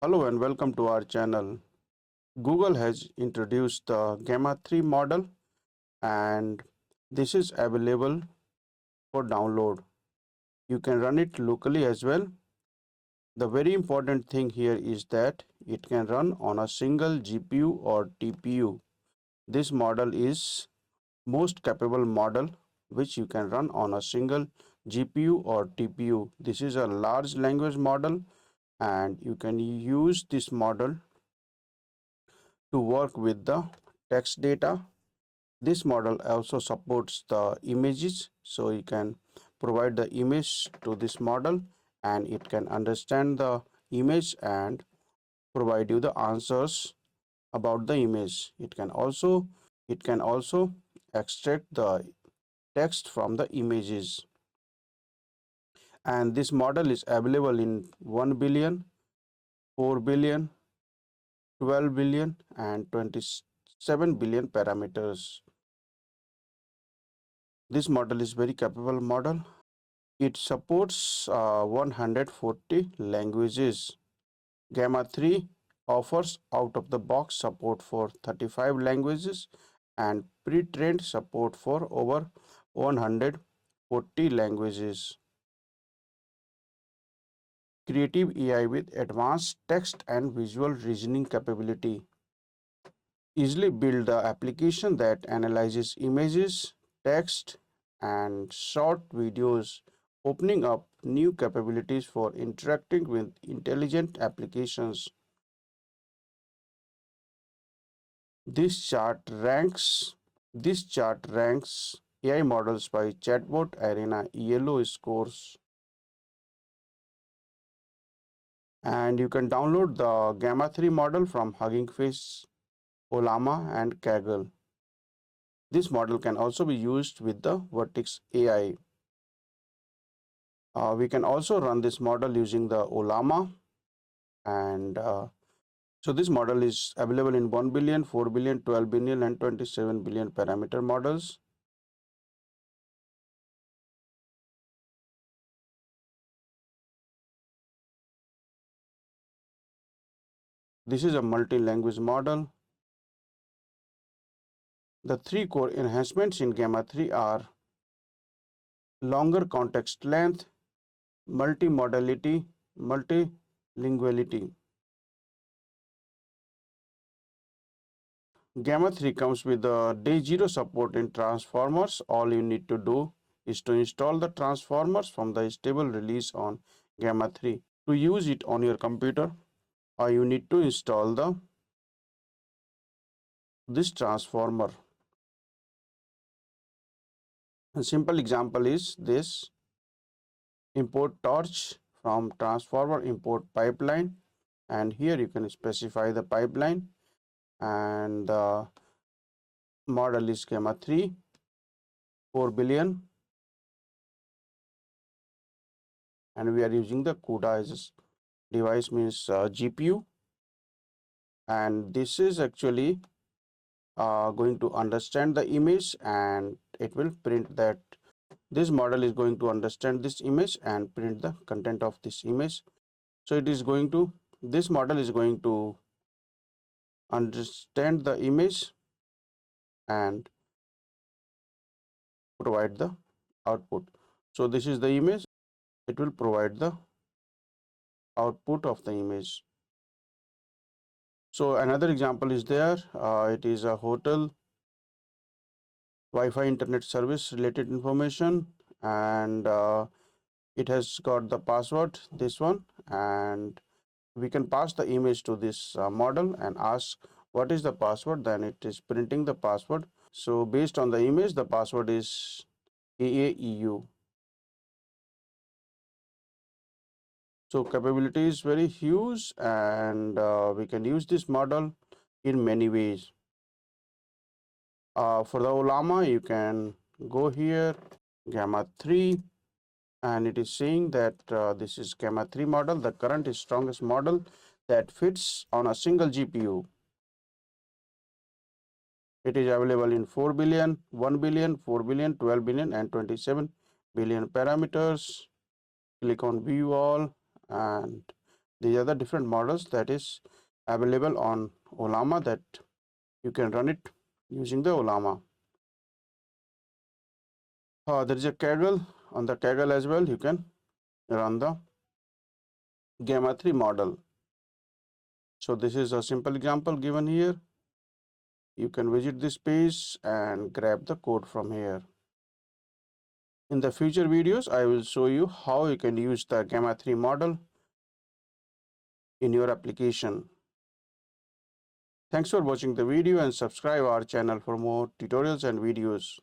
Hello and welcome to our channel. Google has introduced the Gemma 3 model and this is available for download. You can run it locally as well. The very important thing here is that it can run on a single GPU or TPU. This model is most capable model which you can run on a single GPU or TPU. This is a large language model and you can use this model to work with the text data. This model also supports the images, so you can provide the image to this model and it can understand the image and provide you the answers about the image. It can also extract the text from the images, and this model is available in 1 billion, 4 billion, 12 billion and 27 billion parameters. This model is very capable model. It supports 140 languages. Gamma 3 offers out-of-the-box support for 35 languages and pre-trained support for over 140 languages. Creative AI with advanced text and visual reasoning capability. Easily build the application that analyzes images, text, and short videos, opening up new capabilities for interacting with intelligent applications. This chart ranks AI models by Chatbot Arena ELO scores. And you can download the Gamma 3 model from Hugging Face, Olama, and Kaggle. This model can also be used with the Vertex AI. We can also run this model using the Olama, and so this model is available in 1 billion, 4 billion, 12 billion and 27 billion parameter models. This is a multi-language model. The three core enhancements in Gamma 3 are longer context length, multimodality, multilinguality. Gamma 3 comes with the day 0 support in transformers. All you need to do is to install the transformers from the stable release on Gamma 3. To use it on your computer, you need to install this transformer. A simple example is this: import torch from transformer import pipeline, and here you can specify the pipeline, and the model is Gamma 3, 4 billion, and we are using the CUDA as device, means GPU, and this is actually going to understand the image and it will print that. This model is going to understand this image and print the content of this image. So this model is going to understand the image and provide the output. So this is the image. It will provide the output of the image. So another example is there. It is a hotel Wi-Fi internet service related information, and it has got the password, this one, and we can pass the image to this model and ask what is the password. Then it is printing the password. So based on the image, the password is AAEU. So capability is very huge, and we can use this model in many ways. For the Olama, you can go here, Gamma 3, and it is saying that this is Gamma 3 model, the current is strongest model that fits on a single GPU. It is available in 4 billion, 1 billion, 4 billion, 12 billion and 27 billion parameters. Click on view all, and These are the different models that is available on Ollama that you can run it using the Ollama. There is a Kaggle. On the Kaggle as well, you can run the Gemma 3 model. So this is a simple example given here. You can visit this page and grab the code from here. In the future videos, I will show you how you can use the Gemma 3 model in your application. Thanks for watching the video and subscribe our channel for more tutorials and videos.